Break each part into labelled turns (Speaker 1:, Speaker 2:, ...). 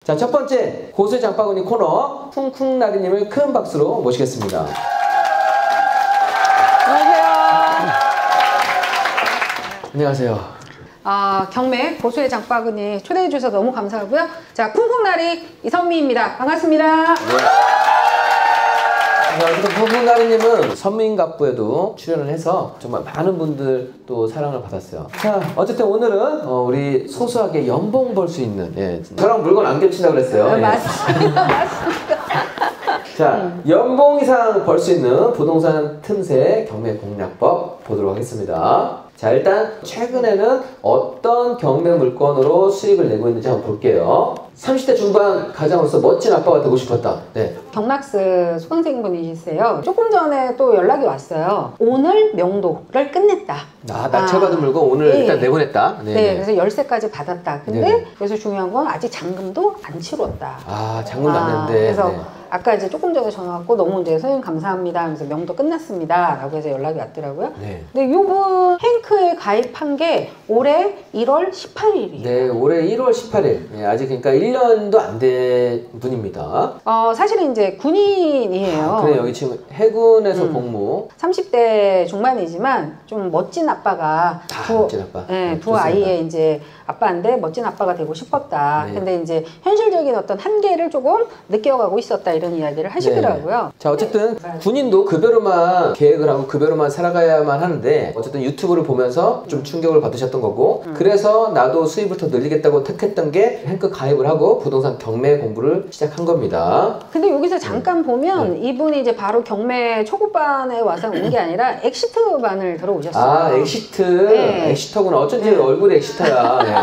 Speaker 1: 자, 첫 번째 고수의 장바구니 코너 쿵쿵나리님을 큰 박수로 모시겠습니다. 안녕하세요.
Speaker 2: 경매 고수의 장바구니 초대해 주셔서 너무 감사하고요. 자, 쿵쿵나리 이선미입니다. 반갑습니다.
Speaker 1: 네. 쿵쿵나리님은 선민갑부에도 출연을 해서 정말 많은 분들 또 사랑을 받았어요. 자, 어쨌든 오늘은 우리 소소하게 연봉 벌 수 있는, 예, 저랑 물건 안 겹친다고 그랬어요. 예.
Speaker 2: 맞습니다. 맞습니다.
Speaker 1: 자, 연봉 이상 벌 수 있는 부동산 틈새 경매 공략법 보도록 하겠습니다. 자, 일단 최근에는 어떤 경매 물건으로 수익을 내고 있는지 한번 볼게요. 30대 중반 가장으로서 멋진 아빠가 되고 싶었다. 네.
Speaker 2: 경락스 수강생분이시세요. 조금 전에 또 연락이 왔어요. 오늘 명도를 끝냈다.
Speaker 1: 낙찰받은 물건 오늘
Speaker 2: 네.
Speaker 1: 일단 내보냈다.
Speaker 2: 네, 그래서 열쇠까지 받았다. 근데
Speaker 1: 네.
Speaker 2: 여기서 중요한 건 아직 잔금도 안 치렀다.
Speaker 1: 잔금도 안 냈는데.
Speaker 2: 그래서
Speaker 1: 네.
Speaker 2: 아까 이제 조금 전에 전화 왔고 너무 이제 선생님 감사합니다 하면서 명도 끝났습니다 라고 해서 연락이 왔더라고요.
Speaker 1: 네.
Speaker 2: 근데 요분 행크에 가입한 게 올해 1월 18일이에요.
Speaker 1: 네, 올해 1월 18일. 네, 아직 그러니까 1년도 안 된 분입니다.
Speaker 2: 사실은 이제 군인이에요.
Speaker 1: 그래, 여기 지금 해군에서 복무.
Speaker 2: 30대 중반이지만 좀 멋진 아빠가
Speaker 1: 멋진 아빠.
Speaker 2: 네, 두 아이의 이제 아빠인데 멋진 아빠가 되고 싶었다.
Speaker 1: 네.
Speaker 2: 근데 이제 현실적인 어떤 한계를 조금 느껴가고 있었다 이런 이야기를 하시더라고요.
Speaker 1: 네. 자, 어쨌든 군인도 급여로만 계획을 하고 급여로만 살아가야만 하는데 어쨌든 유튜브를 보면서 좀 충격을 받으셨던 거고 그래서 나도 수입을 더 늘리겠다고 택했던 게 행크 가입을 하고 부동산 경매 공부를 시작한 겁니다.
Speaker 2: 근데 여기서 잠깐 보면 이분이 이제 바로 경매 초급반에 와서 온 게 아니라 엑시트반을 들어오셨어요.
Speaker 1: 엑시트.
Speaker 2: 네.
Speaker 1: 엑시터구나. 어쩐지 얼굴이 엑시터야. 네.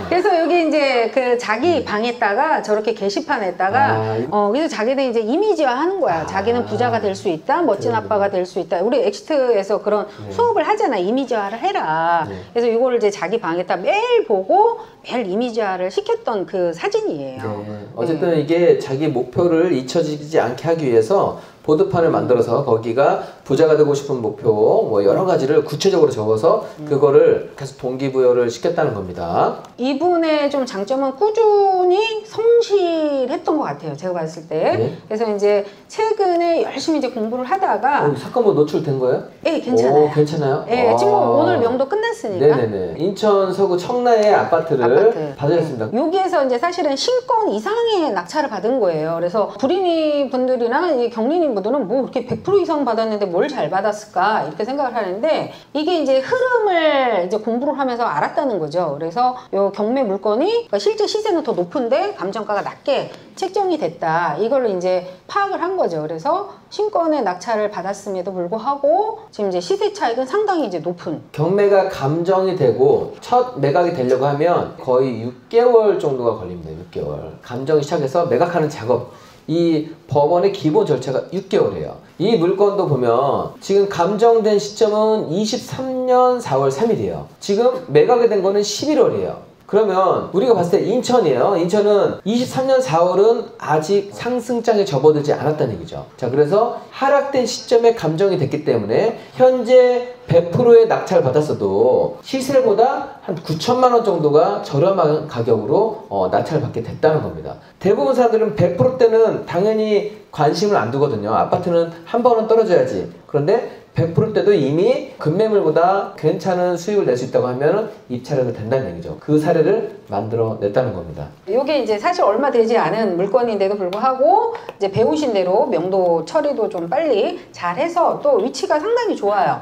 Speaker 2: 그래서 여기 이제 그 자기 방에다가 저렇게 게시판에다가 그래서 자기는 이제 이미지화 하는 거야. 자기는 부자가 될 수 있다, 멋진 아빠가 될 수 있다. 우리 엑시트에서 그런 수업을 하잖아. 이미지화를 해라. 그래서 이거를 이제 자기 방에다 매일 보고 매일 이미지화를 시켰던 그 사진이에요.
Speaker 1: 네. 어쨌든 이게 자기 목표를 잊혀지지 않게 하기 위해서 보드판을 만들어서 거기가 부자가 되고 싶은 목표 뭐 여러 가지를 구체적으로 적어서 그거를 계속 동기부여를 시켰다는 겁니다.
Speaker 2: 이분의 좀 장점은 꾸준히 성실했던 것 같아요. 제가 봤을 때.
Speaker 1: 네.
Speaker 2: 그래서 이제 최근에 열심히 이제 공부를 하다가
Speaker 1: 사건 뭐 노출된 거예요?
Speaker 2: 네, 괜찮아요.
Speaker 1: 괜찮아요?
Speaker 2: 네, 지금 오늘 명도 끝났으니까.
Speaker 1: 네네네. 인천 서구 청라의 아파트를 받으셨습니다.
Speaker 2: 여기에서 이제 사실은 신권 이상의 낙찰을 받은 거예요. 그래서 불인이 분들이나 이 경리님 분들은 뭐 이렇게 100% 이상 받았는데 뭘 잘 받았을까 이렇게 생각을 하는데 이게 이제 흐름을 이제 공부를 하면서 알았다는 거죠. 그래서 요 경매 물건이 그러니까 실제 시세는 더 높은데 감정가가 낮게 책정이 됐다. 이걸로 이제 파악을 한 거죠. 그래서 신권의 낙찰을 받았음에도 불구하고 지금 이제 시세 차익은 상당히 이제 높은.
Speaker 1: 경매가 감정이 되고 첫 매각이 되려고 하면 거의 6개월 정도가 걸립니다. 6개월. 감정이 시작해서 매각하는 작업. 이 법원의 기본 절차가 6개월이에요. 이 물건도 보면 지금 감정된 시점은 23년 4월 3일이에요. 지금 매각이 된 거는 11월이에요. 그러면 우리가 봤을 때 인천이에요. 인천은 23년 4월은 아직 상승장에 접어들지 않았다는 얘기죠. 자, 그래서 하락된 시점에 감정이 됐기 때문에 현재 100%의 낙찰을 받았어도 시세보다 한 9천만 원 정도가 저렴한 가격으로 낙찰을 받게 됐다는 겁니다. 대부분 사람들은 100%대는 당연히 관심을 안 두거든요. 아파트는 한 번은 떨어져야지. 그런데 100%대도 이미 급매물보다 괜찮은 수익을 낼 수 있다고 하면 입찰해도 된다는 얘기죠. 그 사례를 만들어 냈다는 겁니다.
Speaker 2: 이게 이제 사실 얼마 되지 않은 물건인데도 불구하고 이제 배우신 대로 명도 처리도 좀 빨리 잘해서 또 위치가 상당히 좋아요.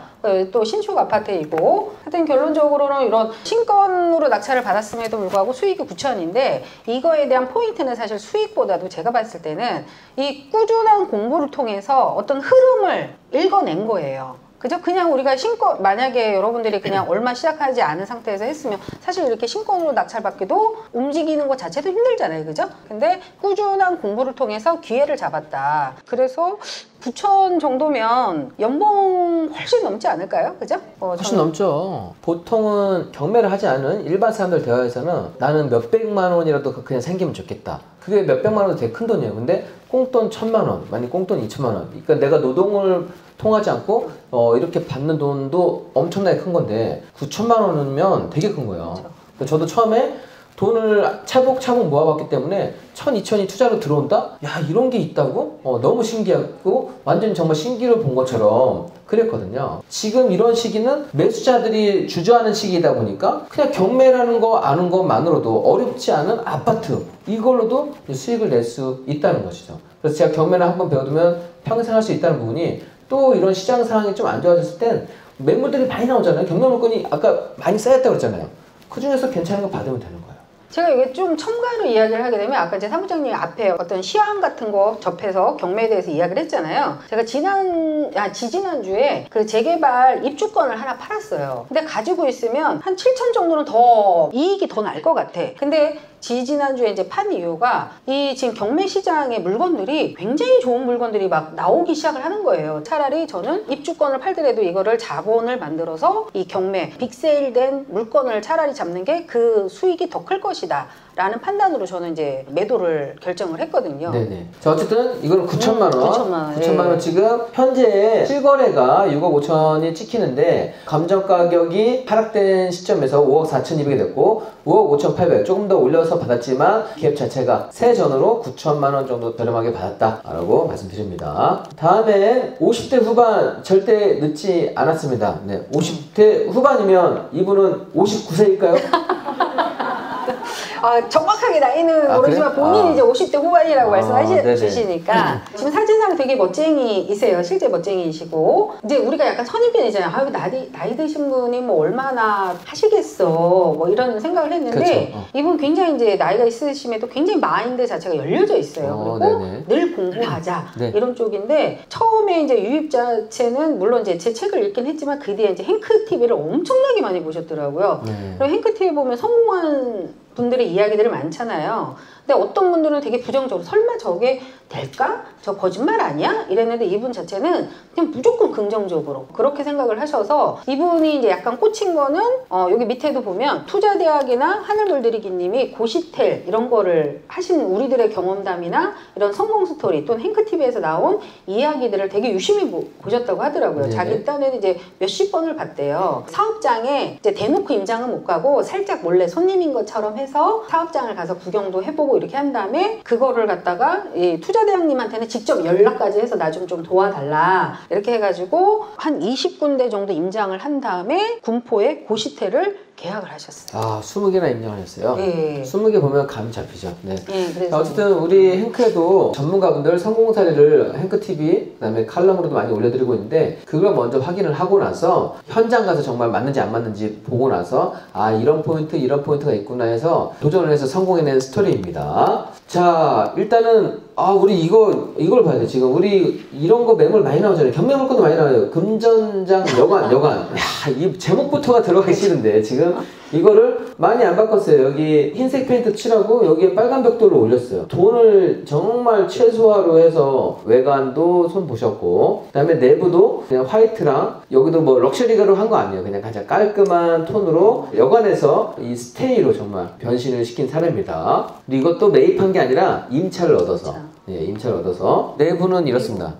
Speaker 2: 또 신축 아파트이고 하여튼 결론적으로는 이런 신건으로 낙찰을 받았음에도 불구하고 수익이 9천인데 이거에 대한 포인트는 사실 수익보다도 제가 봤을 때는 이 꾸준한 공부를 통해서 어떤 흐름을 읽어낸 거예요. 그죠? 그냥 우리가 신권, 만약에 여러분들이 그냥 얼마 시작하지 않은 상태에서 했으면 사실 이렇게 신권으로 낙찰받기도 움직이는 것 자체도 힘들잖아요. 그죠? 근데 꾸준한 공부를 통해서 기회를 잡았다. 그래서 9천 정도면 연봉 훨씬 넘지 않을까요? 그죠?
Speaker 1: 훨씬 넘죠. 보통은 경매를 하지 않은 일반 사람들 대화에서는 나는 몇백만 원이라도 그냥 생기면 좋겠다. 그게 몇백만 원도 되게 큰 돈이에요. 근데 꽁돈 1,000만 원, 만약 꽁돈 2천만 원. 그러니까 내가 노동을 통하지 않고 이렇게 받는 돈도 엄청나게 큰 건데 9천만 원이면 되게 큰 거예요. 그렇죠. 저도 처음에 돈을 차곡차곡 모아봤기 때문에 1,000, 2,000이 투자로 들어온다? 야, 이런 게 있다고? 너무 신기하고 완전 정말 신기를 본 것처럼 그랬거든요. 지금 이런 시기는 매수자들이 주저하는 시기이다 보니까 그냥 경매라는 거 아는 것만으로도 어렵지 않은 아파트 이걸로도 수익을 낼 수 있다는 것이죠. 그래서 제가 경매를 한번 배워두면 평생 할 수 있다는 부분이 또 이런 시장 상황이 좀 안 좋아졌을 땐 매물들이 많이 나오잖아요. 경매 물건이 아까 많이 쌓였다고 그랬잖아요. 그 중에서 괜찮은 거 받으면 되는 거예요.
Speaker 2: 제가 이게 좀 첨가로 이야기를 하게 되면 아까 제 사무장님 앞에 어떤 시황 같은 거 접해서 경매에 대해서 이야기를 했잖아요. 제가 지지난주에 그 재개발 입주권을 하나 팔았어요. 근데 가지고 있으면 한 7천 정도는 더 이익이 더 날 것 같아. 근데 지난주에 이제 판 이유가 이 지금 경매 시장의 물건들이 굉장히 좋은 물건들이 막 나오기 시작을 하는 거예요. 차라리 저는 입주권을 팔더라도 이거를 자본을 만들어서 이 경매 빅세일된 물건을 차라리 잡는 게 그 수익이 더 클 것이다 라는 판단으로 저는 이제 매도를 결정을 했거든요.
Speaker 1: 네네. 자, 어쨌든 이거는 9천만 원.
Speaker 2: 9천만 원.
Speaker 1: 9천만 원.
Speaker 2: 예.
Speaker 1: 지금 현재 실거래가 6억 5천이 찍히는데 감정 가격이 하락된 시점에서 5억 4,200이 됐고 5억 5,800 조금 더 올려서 받았지만 기업 자체가 세 전으로 9천만 원 정도 저렴하게 받았다라고 말씀드립니다. 다음엔 50대 후반 절대 늦지 않았습니다. 네, 50대 후반이면 이분은 59세일까요?
Speaker 2: 정확하게 나이는 모르지만
Speaker 1: 그래?
Speaker 2: 본인이 이제 50대 후반이라고
Speaker 1: 네네.
Speaker 2: 말씀하시니까 지금 사진상 되게 멋쟁이이세요. 실제 멋쟁이이시고 이제 우리가 약간 선입견이잖아요. 나이 드신 분이 뭐 얼마나 하시겠어 뭐 이런 생각을 했는데
Speaker 1: 그렇죠.
Speaker 2: 이분 굉장히 이제 나이가 있으심에도 굉장히 마인드 자체가 열려져 있어요. 그리고
Speaker 1: 네네.
Speaker 2: 늘 공부하자
Speaker 1: 네.
Speaker 2: 이런 쪽인데 처음에 이제 유입 자체는 물론 이제 제 책을 읽긴 했지만 그 뒤에 이제 행크 TV를 엄청나게 많이 보셨더라고요.
Speaker 1: 네.
Speaker 2: 그리고 행크 TV 보면 성공한 분들의 이야기들이 많잖아요. 근데 어떤 분들은 되게 부정적으로 설마 저게 될까? 저 거짓말 아니야? 이랬는데 이분 자체는 그냥 무조건 긍정적으로 그렇게 생각을 하셔서 이분이 이제 약간 꽂힌 거는 여기 밑에도 보면 투자대학이나 하늘물들이기님이 고시텔 이런 거를 하신 우리들의 경험담이나 이런 성공 스토리 또는 행크TV에서 나온 이야기들을 되게 유심히 보셨다고 하더라고요.
Speaker 1: 네네.
Speaker 2: 자기 딴에는 이제 몇십 번을 봤대요. 사업장에 이제 대놓고 임장은 못 가고 살짝 몰래 손님인 것처럼 해서 사업장을 가서 구경도 해보고 이렇게 한 다음에 그거를 갖다가 이 투자대학님한테는 직접 연락까지 해서 나 좀 도와달라 이렇게 해가지고 한 20군데 정도 임장을 한 다음에 군포에 고시텔을 계약을 하셨어요.
Speaker 1: 20개나 임장하셨어요?
Speaker 2: 네.
Speaker 1: 20개 보면 감이 잡히죠. 네.
Speaker 2: 네, 그래서
Speaker 1: 자, 어쨌든 우리 행크에도 전문가분들 성공 사례를 행크TV 그다음에 칼럼으로도 많이 올려드리고 있는데 그걸 먼저 확인을 하고 나서 현장 가서 정말 맞는지 안 맞는지 보고 나서 이런 포인트가 있구나 해서 도전을 해서 성공해낸 스토리입니다. 자, 일단은 우리 이걸 봐야 돼. 지금 우리 이런 거 매물 많이 나오잖아요. 경매 물건도 많이 나와요. 금전장 여관. 야, 이 제목부터가 들어가기 싫은데 지금 이거를 많이 안 바꿨어요. 여기 흰색 페인트 칠하고 여기에 빨간 벽돌을 올렸어요. 돈을 정말 최소화로 해서 외관도 손 보셨고 그다음에 내부도 그냥 화이트랑 여기도 뭐 럭셔리가로 한 거 아니에요. 그냥 가장 깔끔한 톤으로 여관에서 이 스테이로 정말 변신을 시킨 사례입니다. 그리고 이것도 매입한 게 아니라 임차를 얻어서 임차를 얻어서 내부는 이렇습니다.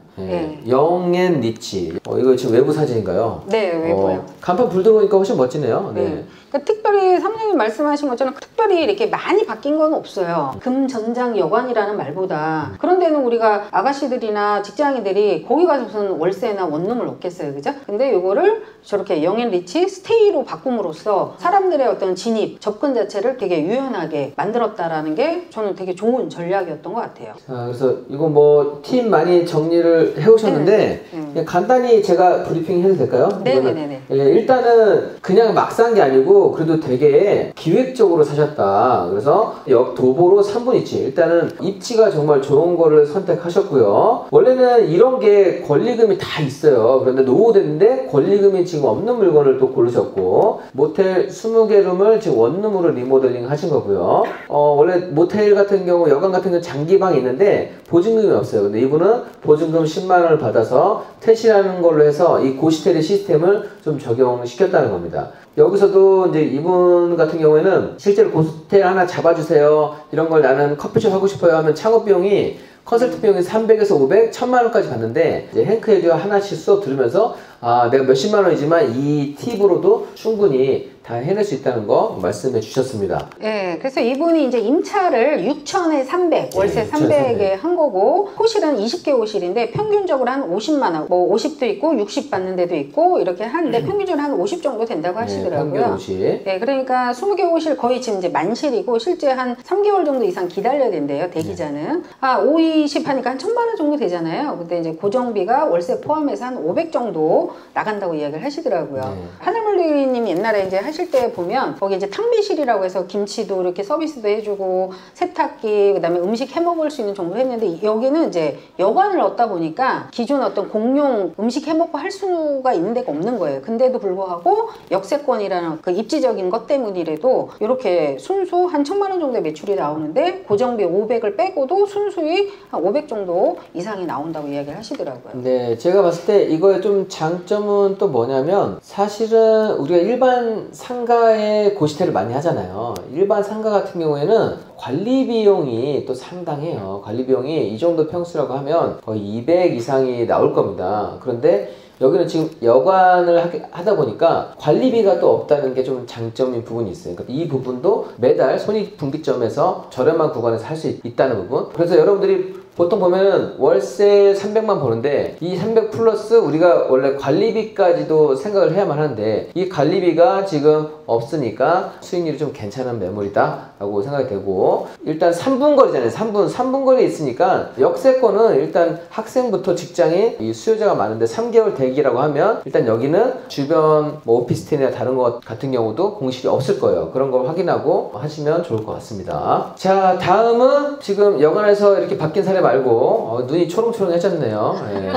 Speaker 1: 영앤 리치. 이거 지금 외부 사진인가요?
Speaker 2: 네, 외부요.
Speaker 1: 간판 불 들어오니까 훨씬 멋지네요.
Speaker 2: 네. 그러니까 특별히 사모님이 말씀하신 것처럼 특별히 이렇게 많이 바뀐 건 없어요. 금전장 여관이라는 말보다 그런 데는 우리가 아가씨들이나 직장인들이 거기 가서 무슨 월세나 원룸을 얻겠어요, 그죠? 근데 요거를 저렇게 영앤리치 스테이로 바꿈으로써 사람들의 어떤 진입, 접근 자체를 되게 유연하게 만들었다라는 게 저는 되게 좋은 전략이었던 것 같아요.
Speaker 1: 자, 그래서 이거 뭐 팀 많이 정리를 해오셨는데 그냥 간단히 제가 브리핑 해도 될까요?
Speaker 2: 네네네.
Speaker 1: 일단은 그냥 막 산 게 아니고 그래도 되게 기획적으로 사셨다. 그래서 역 도보로 3분 입지. 일단은 입지가 정말 좋은 거를 선택하셨고요. 원래는 이런 게 권리금이 다 있어요. 그런데 노후됐는데 권리금이 지금 없는 물건을 또 고르셨고 모텔 20개 룸을 지금 원룸으로 리모델링 하신 거고요. 원래 모텔 같은 경우 여관 같은 경우 장기방이 있는데 보증금이 없어요. 근데 이분은 보증금 10만 원을 받아서 퇴실하는 걸로 해서 이 고시텔의 시스템을 좀 적용시켰다는 겁니다. 여기서도 이제 이분 같은 경우에는 실제로 고시텔 하나 잡아주세요. 이런 걸 나는 커피숍 하고 싶어요 하면 창업 비용이 컨설팅 비용이 300에서 500, 1000만 원까지 갔는데 이제 행크에듀 하나씩 수업 들으면서 내가 몇십만 원이지만 이 팁으로도 충분히 다 해낼 수 있다는 거 말씀해 주셨습니다.
Speaker 2: 네, 그래서 이분이 이제 임차를 6천에 300, 월세 300에 한 거고, 호실은 20개 호실인데 평균적으로 한 50만 원, 뭐 50도 있고 60 받는 데도 있고 이렇게 하는데 평균적으로 한 50 정도 된다고 하시더라고요.
Speaker 1: 평균 호실.
Speaker 2: 네, 그러니까 20개 호실 거의 지금 이제 만실이고 실제 한 3개월 정도 이상 기다려야 된대요, 대기자는. 5, 20 하니까 한 1,000만 원 정도 되잖아요. 근데 이제 고정비가 월세 포함해서 한 500 정도 나간다고 이야기를 하시더라고요. 하늘물리님 옛날에 이제 하실 때 보면 거기 이제 탕비실이라고 해서 김치도 이렇게 서비스도 해주고 세탁기 그다음에 음식 해 먹을 수 있는 정도 했는데 여기는 이제 여관을 얻다 보니까 기존 어떤 공용 음식 해 먹고 할 수가 있는 데가 없는 거예요. 근데도 불구하고 역세권이라는 그 입지적인 것 때문이라도 이렇게 순수 한 1,000만 원 정도의 매출이 나오는데 고정비 500을 빼고도 순수익 한 500 정도 이상이 나온다고 이야기를 하시더라고요.
Speaker 1: 네, 제가 봤을 때 이거의 좀 장점은 또 뭐냐면 사실은 우리가 일반 상가에 고시텔을 많이 하잖아요. 일반 상가 같은 경우에는 관리 비용이 또 상당해요. 관리 비용이 이 정도 평수라고 하면 거의 200 이상이 나올 겁니다. 그런데 여기는 지금 여관을 하다 보니까 관리비가 또 없다는 게 좀 장점인 부분이 있어요. 그러니까 이 부분도 매달 손익분기점에서 저렴한 구간에서 할 수 있다는 부분. 그래서 여러분들이 보통 보면은 월세 300만 버는데 이 300 플러스 우리가 원래 관리비까지도 생각을 해야만 하는데 이 관리비가 지금 없으니까 수익률이 좀 괜찮은 매물이다 라고 생각이 되고, 일단 3분 거리잖아요. 3분 거리에 있으니까 역세권은 일단 학생부터 직장인 이 수요자가 많은데 3개월 대기라고 하면 일단 여기는 주변 뭐 오피스텔이나 다른 것 같은 경우도 공실이 없을 거예요. 그런 걸 확인하고 하시면 좋을 것 같습니다. 자, 다음은 지금 여관에서 이렇게 바뀐 사례 말고 눈이 초롱초롱해졌네요. 네.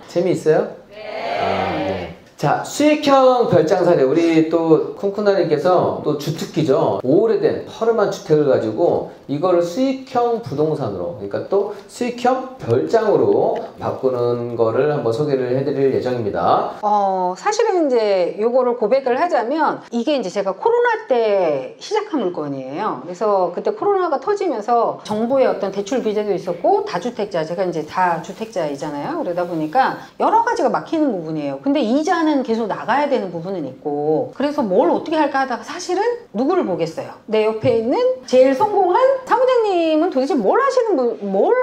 Speaker 1: 재미있어요? 네. 자, 수익형 별장 사례. 우리 또 쿵쿵나님께서 또 주특기죠. 오래된 허름한 주택을 가지고 이거를 수익형 부동산으로, 그러니까 또 수익형 별장으로 바꾸는 거를 한번 소개를 해드릴 예정입니다.
Speaker 2: 사실은 이제 요거를 고백을 하자면 이게 이제 제가 코로나 때 시작한 물건이에요. 그래서 그때 코로나가 터지면서 정부의 어떤 대출 규제도 있었고 다주택자, 제가 이제 다주택자이잖아요. 그러다 보니까 여러 가지가 막히는 부분이에요. 근데 이자는 계속 나가야 되는 부분은 있고, 그래서 뭘 어떻게 할까 하다가 사실은 누구를 보겠어요. 내 옆에 있는 제일 성공한 사무장님은 도대체 뭘 하시는 뭘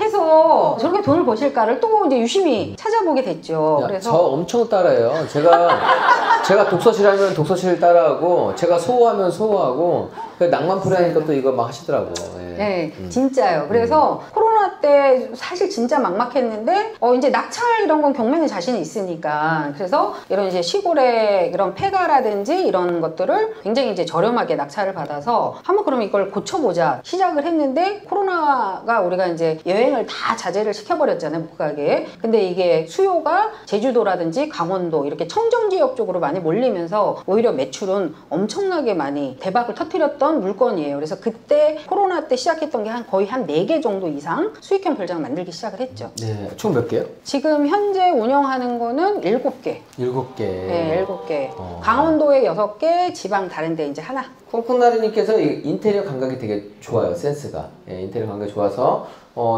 Speaker 2: 해서 저렇게 돈을 버실까를 또 이제 유심히 찾아보게 됐죠.
Speaker 1: 그래서 저 엄청 따라해요. 제가 독서실 하면 독서실 따라하고, 제가 소호하면 소호하고, 낭만풀이 하니까 또 이거 막 하시더라고.
Speaker 2: 네, 진짜요. 그래서 코로나 때 사실 진짜 막막했는데 이제 낙찰 이런 건 경매는 자신이 있으니까, 그래서 이런 이제 시골의 이런 폐가라든지 이런 것들을 굉장히 이제 저렴하게 낙찰을 받아서 한번 그러면 이걸 고쳐보자 시작을 했는데, 코로나가 우리가 이제 여행을 다 자제를 시켜버렸잖아요, 못 가게. 근데 이게 수요가 제주도라든지 강원도 이렇게 청정 지역 쪽으로 많이 몰리면서 오히려 매출은 엄청나게 많이 대박을 터뜨렸던 물건이에요. 그래서 그때 코로나 때 시작했던 게 거의 한 4개 정도 이상 수익형 별장 만들기 시작을 했죠.
Speaker 1: 네, 총 몇 개요?
Speaker 2: 지금 현재 운영하는 거는 7개.
Speaker 1: 7개.
Speaker 2: 네, 7개. 강원도에 6개, 지방 다른 데 이제 하나.
Speaker 1: 콩콩나리님께서 인테리어 감각이 되게 좋아요. 센스가. 인테리어 감각이 좋아서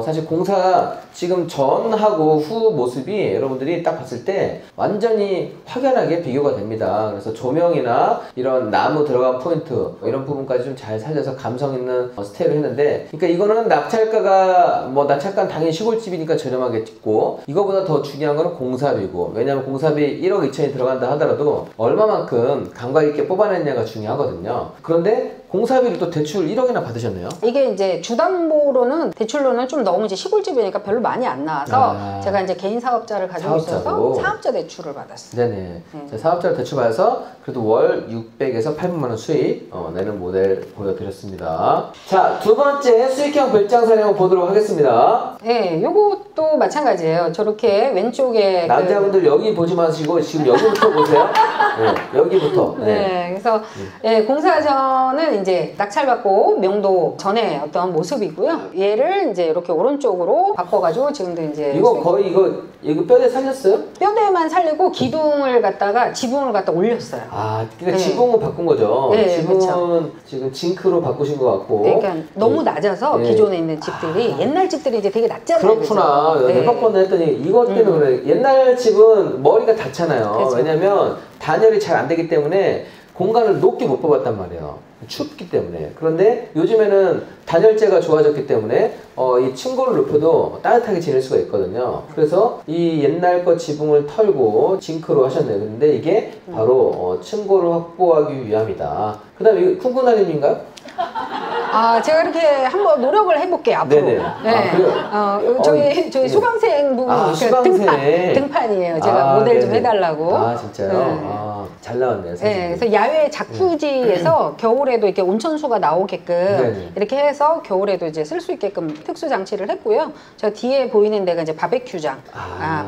Speaker 1: 사실 공사 지금 전하고 후 모습이 여러분들이 딱 봤을 때 완전히 확연하게 비교가 됩니다. 그래서 조명이나 이런 나무 들어간 포인트 이런 부분까지 좀 잘 살려서 감성 있는 스테이를 했는데, 그러니까 이거는 낙찰가가 낙찰가는 당연히 시골집이니까 저렴하게 찍고, 이거보다 더 중요한 거는 공사비고, 왜냐하면 공사비 1억 2천이 들어간다 하더라도 얼마만큼 감각 있게 뽑아냈냐가 중요하거든요. 그런데 공사비를 또 대출 1억이나 받으셨네요.
Speaker 2: 이게 이제 주담보로는 대출로는 좀 너무 이제 시골집이니까 별로 많이 안 나와서 제가 이제 개인 사업자를 가지고 있어서 사업자 대출을 받았어요.
Speaker 1: 네네. 사업자를 대출 받아서 그래도 월 600에서 800만 원 수익 내는 모델 보여드렸습니다. 자, 두 번째 수익형 별장 사례 한번 보도록 하겠습니다.
Speaker 2: 네, 요것도 마찬가지예요. 저렇게 왼쪽에
Speaker 1: 남자분들 여기 보지 마시고 지금 여기부터 보세요. 네, 여기부터.
Speaker 2: 네, 그래서 공사 전은 이제 낙찰받고 명도 전에 어떤 모습이고요. 얘를 이제 이렇게 오른쪽으로 바꿔가지고 지금도 이제
Speaker 1: 이거 거의 이거 뼈대 살렸어요?
Speaker 2: 뼈대만 살리고 기둥을 갖다가 지붕을 갖다 올렸어요.
Speaker 1: 아, 그러니까
Speaker 2: 네.
Speaker 1: 지붕은 바꾼 거죠.
Speaker 2: 네,
Speaker 1: 지붕은
Speaker 2: 그렇죠.
Speaker 1: 지금 징크로 바꾸신 것 같고.
Speaker 2: 네, 그러니까 너무 낮아서
Speaker 1: 네.
Speaker 2: 기존에 있는 집들이 옛날 집들이 이제 되게 낮잖아요.
Speaker 1: 그렇구나.
Speaker 2: 그죠? 네.
Speaker 1: 대박번호 했더니 이것 때문에 그래. 옛날 집은 머리가 닿잖아요.
Speaker 2: 그렇죠.
Speaker 1: 왜냐면 단열이 잘 안 되기 때문에 공간을 높게 못 뽑았단 말이에요. 춥기 때문에. 그런데 요즘에는 단열재가 좋아졌기 때문에 이 층고를 높여도 따뜻하게 지낼 수가 있거든요. 그래서 이 옛날 거 지붕을 털고 징크로 하셨네요. 근데 이게 바로 층고를 확보하기 위함이다. 그 다음에 이거 쿵쿵나님인가요?
Speaker 2: 아, 제가 이렇게 한번 노력을 해볼게요, 앞으로.
Speaker 1: 네네.
Speaker 2: 네.
Speaker 1: 아, 그래요?
Speaker 2: 저희
Speaker 1: 네.
Speaker 2: 수강생 부분,
Speaker 1: 아,
Speaker 2: 그
Speaker 1: 수강생.
Speaker 2: 등판이에요. 제가 모델 좀
Speaker 1: 네네.
Speaker 2: 해달라고.
Speaker 1: 아, 진짜요?
Speaker 2: 네.
Speaker 1: 아, 잘 나왔네요.
Speaker 2: 네,
Speaker 1: 선생님.
Speaker 2: 그래서 야외 자쿠지에서 겨울에도 이렇게 온천수가 나오게끔
Speaker 1: 네네.
Speaker 2: 이렇게 해서 겨울에도 이제 쓸 수 있게끔 특수 장치를 했고요. 저 뒤에 보이는 데가 이제 바베큐장.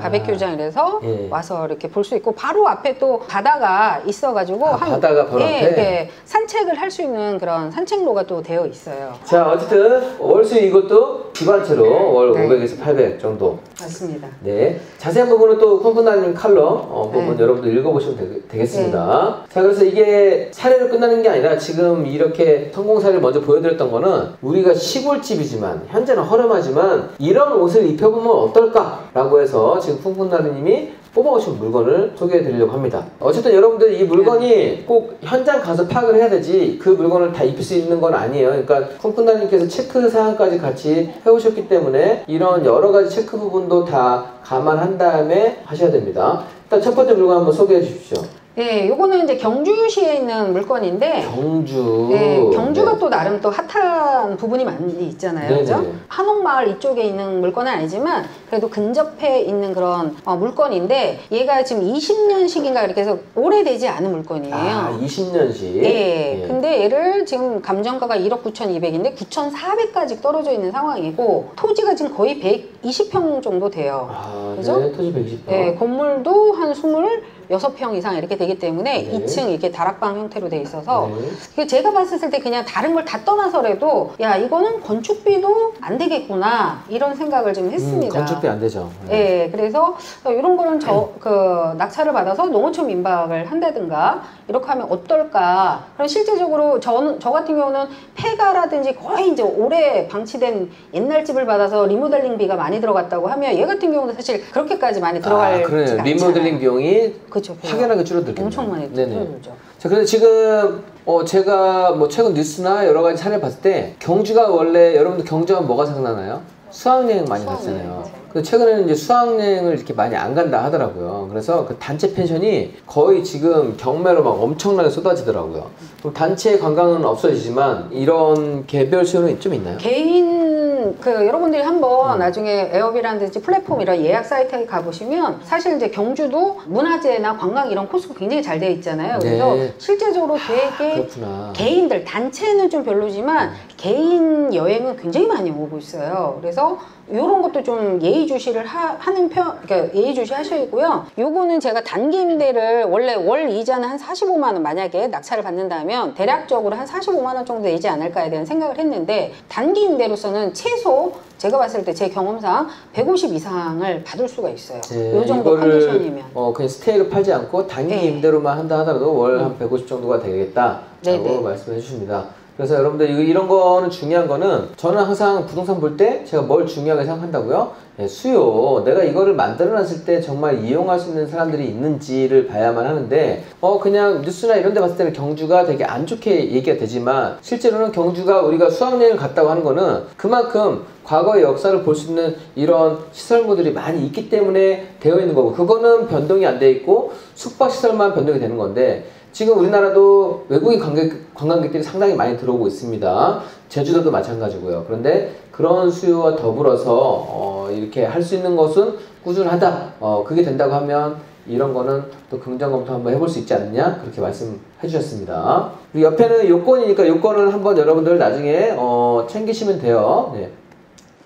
Speaker 2: 바베큐장이라서
Speaker 1: 예.
Speaker 2: 와서 이렇게 볼 수 있고 바로 앞에 또 바다가 있어가지고
Speaker 1: 바다가 바로 앞에?
Speaker 2: 이렇게 산책을 할 수 있는 그런 산책로가 또 되어 있어요.
Speaker 1: 자, 어쨌든 월수 이것도 기반체로 월
Speaker 2: 네.
Speaker 1: 500에서 800 정도.
Speaker 2: 맞습니다.
Speaker 1: 네. 자세한 부분은 또 쿵쿵나님 칼럼 부분
Speaker 2: 네.
Speaker 1: 여러분들 읽어보시면 되겠습니다. 자, 그래서 이게 사례로 끝나는 게 아니라 지금 이렇게 성공 사례를 먼저 보여드렸던 거는 우리가 시골집이지만 현재는 허름하지만 이런 옷을 입혀보면 어떨까라고 해서 지금 쿵쿵나님이 뽑아오신 물건을 소개해 드리려고 합니다. 어쨌든 여러분들 이 물건이 꼭 현장 가서 파악을 해야 되지 그 물건을 다 입힐 수 있는 건 아니에요. 그러니까 쿵쿵나님께서 체크 사항까지 같이 해오셨기 때문에 이런 여러 가지 체크 부분도 다 감안한 다음에 하셔야 됩니다. 일단 첫 번째 물건 한번 소개해 주십시오.
Speaker 2: 예, 요거는 이제 경주시에 있는 물건인데
Speaker 1: 경주.
Speaker 2: 네, 경주가
Speaker 1: 네.
Speaker 2: 또 나름 또 핫한 부분이 많이 있잖아요.
Speaker 1: 네네.
Speaker 2: 그죠? 한옥마을 이쪽에 있는 물건은 아니지만 그래도 근접해 있는 그런 물건인데 얘가 지금 20년식인가 이렇게 해서 오래되지 않은 물건이에요.
Speaker 1: 아, 20년씩.
Speaker 2: 예.
Speaker 1: 예.
Speaker 2: 근데 얘를 지금 감정가가 1억 9,200인데 9,400까지 떨어져 있는 상황이고 토지가 지금 거의 120평 정도 돼요.
Speaker 1: 아,
Speaker 2: 그죠?
Speaker 1: 네, 토지 120평.
Speaker 2: 예, 건물도 한 26평 이상 이렇게 되기 때문에
Speaker 1: 네.
Speaker 2: 2층 이렇게 다락방 형태로 돼 있어서
Speaker 1: 네.
Speaker 2: 이게 제가 봤을 때 그냥 다른 걸 다 떠나서라도 야 이거는 건축비도 안 되겠구나 이런 생각을 좀 했습니다.
Speaker 1: 건축비 안 되죠.
Speaker 2: 예, 그래서 이런 거는 낙찰을 받아서 농어촌 민박을 한다든가 이렇게 하면 어떨까? 그럼 실제적으로 저 같은 경우는 폐가라든지 거의 이제 오래 방치된 옛날 집을 받아서 리모델링비가 많이 들어갔다고 하면 얘 같은 경우는 사실 그렇게까지 많이 들어갈
Speaker 1: 그러네요. 리모델링 비용이
Speaker 2: 그렇죠.
Speaker 1: 확연하게 줄어들겠네요.
Speaker 2: 엄청 많이
Speaker 1: 네네.
Speaker 2: 줄어들죠.
Speaker 1: 자, 그래서 지금 제가 뭐 최근 뉴스나 여러 가지 사례를 봤을 때 경주가 원래 여러분들 경주하면 뭐가 생각나나요? 수학여행 많이
Speaker 2: 수학여행,
Speaker 1: 갔잖아요.
Speaker 2: 맞아요.
Speaker 1: 근데 최근에는 이제 수학여행을 이렇게 많이 안 간다 하더라고요. 그래서 그 단체 펜션이 거의 지금 경매로 막 엄청나게 쏟아지더라고요. 그럼 단체 관광은 없어지지만 이런 개별 수요는 좀 있나요?
Speaker 2: 개인 여러분들이 한번 나중에 에어비라든지 플랫폼 이런 예약 사이트에 가보시면 사실 이제 경주도 문화재나 관광 이런 코스가 굉장히 잘 되어 있잖아요. 그래서
Speaker 1: 네.
Speaker 2: 실제적으로 되게
Speaker 1: 그렇구나.
Speaker 2: 개인들 단체는 좀 별로지만 개인 여행은 굉장히 많이 오고 있어요. 그래서 이런 것도 좀 예의주시를 하는 그러니까 예의주시 하셔야고요. 요거는 제가 단기 임대를 원래 월 이자는 한 45만 원 만약에 낙찰을 받는다면 대략적으로 한 45만 원 정도 내지 않을까에 대한 생각을 했는데 단기 임대로서는 최소 제가 봤을 때 제 경험상 150 이상을 받을 수가 있어요.
Speaker 1: 네,
Speaker 2: 이 정도 컨디션이면.
Speaker 1: 그냥 스테이로 팔지 않고 단기
Speaker 2: 네.
Speaker 1: 임대로만 한다 하더라도 월 한 150 정도가 되겠다라고
Speaker 2: 네네.
Speaker 1: 말씀해 주십니다. 그래서 여러분들 이런 거는 중요한 거는 저는 항상 부동산 볼 때 제가 뭘 중요하게 생각한다고요? 수요. 내가 이거를 만들어 놨을 때 정말 이용할 수 있는 사람들이 있는지를 봐야만 하는데 그냥 뉴스나 이런 데 봤을 때는 경주가 되게 안 좋게 얘기가 되지만 실제로는 경주가 우리가 수학여행을 갔다고 하는 거는 그만큼 과거의 역사를 볼 수 있는 이런 시설물들이 많이 있기 때문에 되어 있는 거고 그거는 변동이 안 돼 있고 숙박시설만 변동이 되는 건데 지금 우리나라도 외국인 관광객들이 상당히 많이 들어오고 있습니다. 제주도도 마찬가지고요. 그런데 그런 수요와 더불어서 이렇게 할 수 있는 것은 꾸준하다. 그게 된다고 하면 이런 거는 또 긍정 검토 한번 해볼 수 있지 않느냐 그렇게 말씀해 주셨습니다. 그리고 옆에는 요건이니까 요건을 한번 여러분들 나중에 챙기시면 돼요. 네.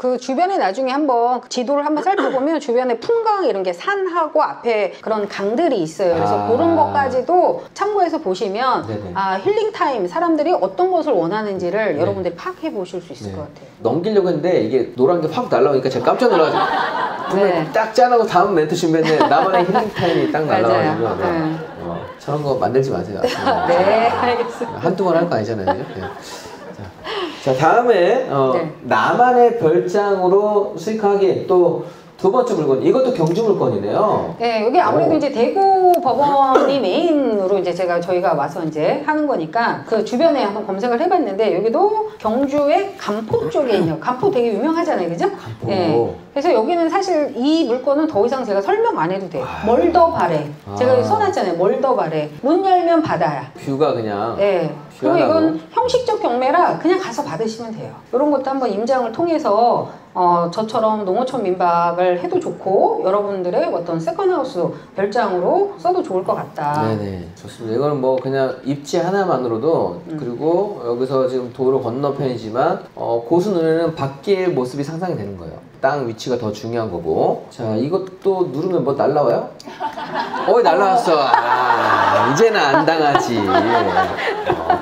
Speaker 2: 그 주변에 나중에 한번 지도를 한번 살펴보면 주변에 풍광 이런 게 산하고 앞에 그런 강들이 있어요. 그래서 그런 것까지도 참고해서 보시면
Speaker 1: 네네.
Speaker 2: 힐링 타임 사람들이 어떤 것을 원하는지를 여러분들이 파악해 보실 수 있을 것 같아요.
Speaker 1: 넘기려고 했는데 이게 노란 게 확 날라오니까 제가 깜짝 놀라가지고 딱 짠하고 다음 멘트 준비했는데 나만의 힐링 타임이 딱 날라와가지고 저런 거 만들지 마세요.
Speaker 2: 네, 알겠습니다.
Speaker 1: 한두 번 할 거 아니잖아요. 그죠? 자, 다음에 나만의 별장으로 수익하기 또 두 번째 물건, 이것도 경주 물건이네요.
Speaker 2: 네, 여기 아무래도 이제 대구 법원이 메인으로 이제 저희가 와서 이제 하는 거니까 그 주변에 한번 검색을 해봤는데 여기도 경주의 간포 쪽에 있네요. 간포 되게 유명하잖아요, 그죠?
Speaker 1: 간포.
Speaker 2: 네. 그래서 여기는 사실 이 물건은 더 이상 제가 설명 안 해도 돼요. 멀더바래. 제가 여기 써놨잖아요. 멀더바래. 문 열면 바다야.
Speaker 1: 뷰가 그냥.
Speaker 2: 네. 그리고 이건 형식적 경매라 그냥 가서 받으시면 돼요. 이런 것도 한번 임장을 통해서 저처럼 농어촌 민박을 해도 좋고 여러분들의 어떤 세컨하우스 별장으로 써도 좋을 것 같다.
Speaker 1: 네네, 좋습니다. 이거는 뭐 그냥 입지 하나만으로도 그리고 여기서 지금 도로 건너편이지만 고수 눈에는 밖의 모습이 상상이 되는 거예요. 땅 위치가 더 중요한 거고. 자, 이것도 누르면 뭐 날라와요? 날라왔어. 이제는 안 당하지.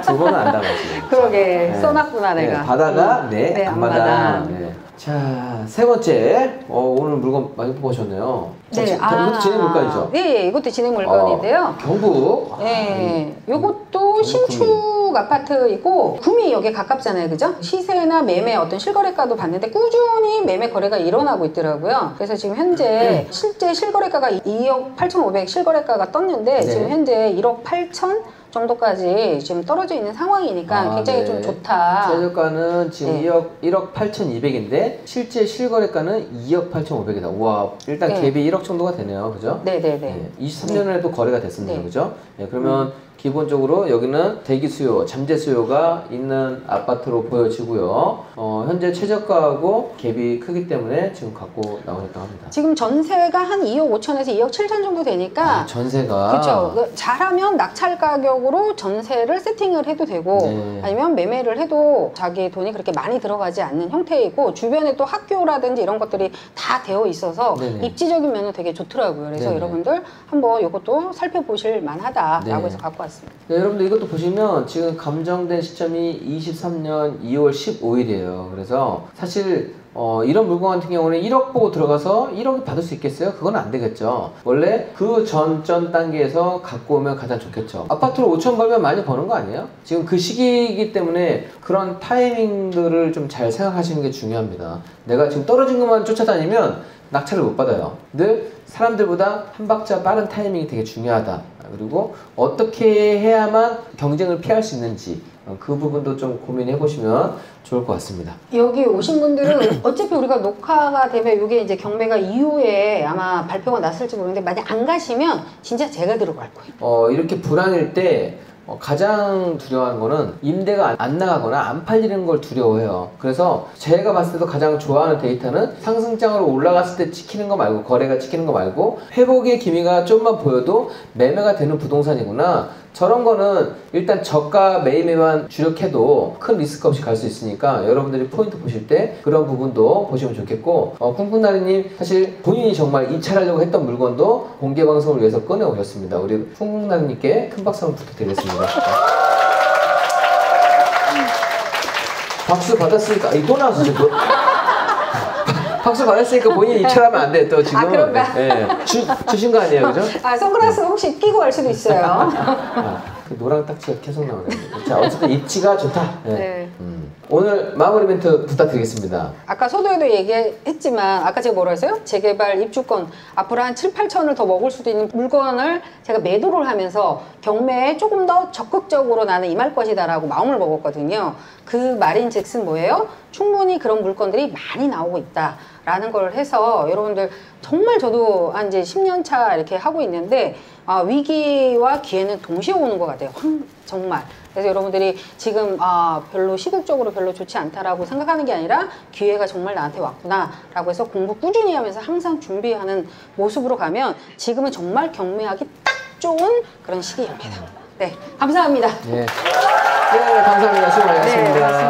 Speaker 1: 두 번은 안 당하지.
Speaker 2: 그러게 써놨구나 내가.
Speaker 1: 네, 바다가 앞마당. 네. 자, 세 번째. 오늘 물건 많이 뽑으셨네요.
Speaker 2: 네,
Speaker 1: 이것도 진행 물건이죠?
Speaker 2: 네, 이것도 진행 물건인데요.
Speaker 1: 경북.
Speaker 2: 네, 이것도 신축 아파트이고 구미역에 가깝잖아요, 그죠? 시세나 매매 어떤 실거래가도 봤는데 꾸준히 매매 거래가 일어나고 있더라고요. 그래서 지금 현재 실제 실거래가가 2억 8,500 실거래가가 떴는데 지금 현재 1억 8천 정도까지 지금 떨어져 있는 상황이니까 굉장히 좀 좋다.
Speaker 1: 최저가는 지금 1억 8,200인데 실제 실거래가는 2억 8,500이다. 우와, 일단 갭이 1억 정도가 되네요. 그죠?
Speaker 2: 네네네.
Speaker 1: 23년에도 거래가 됐습니다. 그죠? 그러면 기본적으로 여기는 대기 수요, 잠재 수요가 있는 아파트로 보여지고요. 현재 최저가하고 갭이 크기 때문에 지금 갖고 나오셨다고 합니다.
Speaker 2: 지금 전세가 한 2억 5천에서 2억 7천 정도 되니까
Speaker 1: 전세가
Speaker 2: 그렇죠. 잘하면 낙찰 가격으로 전세를 세팅을 해도 되고 아니면 매매를 해도 자기 돈이 그렇게 많이 들어가지 않는 형태이고 주변에 또 학교라든지 이런 것들이 다 되어 있어서 입지적인 면은 되게 좋더라고요. 그래서 여러분들 한번 이것도 살펴보실 만하다라고 해서 갖고 왔습니다.
Speaker 1: 네, 여러분들 이것도 보시면 지금 감정된 시점이 23년 2월 15일이에요. 그래서 사실 이런 물건 같은 경우는 1억 보고 들어가서 1억이 받을 수 있겠어요? 그건 안 되겠죠. 원래 그 전 단계에서 갖고 오면 가장 좋겠죠. 아파트로 5천 벌면 많이 버는 거 아니에요? 지금 그 시기이기 때문에 그런 타이밍들을 좀 잘 생각하시는 게 중요합니다. 내가 지금 떨어진 것만 쫓아다니면 낙찰을 못 받아요. 늘 사람들보다 한 박자 빠른 타이밍이 되게 중요하다. 그리고 어떻게 해야만 경쟁을 피할 수 있는지 그 부분도 좀 고민해 보시면 좋을 것 같습니다.
Speaker 2: 여기 오신 분들은 어차피 우리가 녹화가 되면 이게 이제 경매가 이후에 아마 발표가 났을지 모르는데 만약 안 가시면 진짜 제가 들어갈 거예요.
Speaker 1: 이렇게 불황일 때 가장 두려워하는 거는 임대가 안 나가거나 안 팔리는 걸 두려워해요. 그래서 제가 봤을 때도 가장 좋아하는 데이터는 상승장으로 올라갔을 때 찍히는 거 말고, 거래가 찍히는 거 말고 회복의 기미가 좀만 보여도 매매가 되는 부동산이구나. 저런 거는 일단 저가 매매만 주력해도 큰 리스크 없이 갈 수 있으니까 여러분들이 포인트 보실 때 그런 부분도 보시면 좋겠고, 쿵쿵나리님 사실 본인이 정말 입찰하려고 했던 물건도 공개 방송을 위해서 꺼내오셨습니다. 우리 쿵쿵나리님께 큰 박수 한번 부탁드리겠습니다. 박수 받았으니까 또 나왔어 지금. 박수 받았으니까 본인이 입찰하면 안 돼. 또 지금.
Speaker 2: 그런가?
Speaker 1: 네. 주신 거 아니에요, 그죠?
Speaker 2: 선글라스 혹시 끼고 갈 수도 있어요.
Speaker 1: 그 노랑 딱지가 계속 나오네요. 자, 어쨌든 입지가 좋다. 네. 오늘 마무리 멘트 부탁드리겠습니다.
Speaker 2: 아까 서두에도 얘기했지만 아까 제가 뭐라 했어요? 재개발 입주권 앞으로 한 7, 8천을 더 먹을 수도 있는 물건을 제가 매도를 하면서 경매에 조금 더 적극적으로 나는 임할 것이다 라고 마음을 먹었거든요. 그 말인즉슨 뭐예요? 충분히 그런 물건들이 많이 나오고 있다 라는 걸 해서 여러분들 정말 저도 한 이제 10년 차 이렇게 하고 있는데 위기와 기회는 동시에 오는 것 같아요. 정말. 그래서 여러분들이 지금 별로 시국적으로 별로 좋지 않다라고 생각하는 게 아니라 기회가 정말 나한테 왔구나 라고 해서 공부 꾸준히 하면서 항상 준비하는 모습으로 가면 지금은 정말 경매하기 딱 좋은 그런 시기입니다. 네, 감사합니다.
Speaker 1: 네, 감사합니다. 수고 많으셨습니다.
Speaker 2: 네,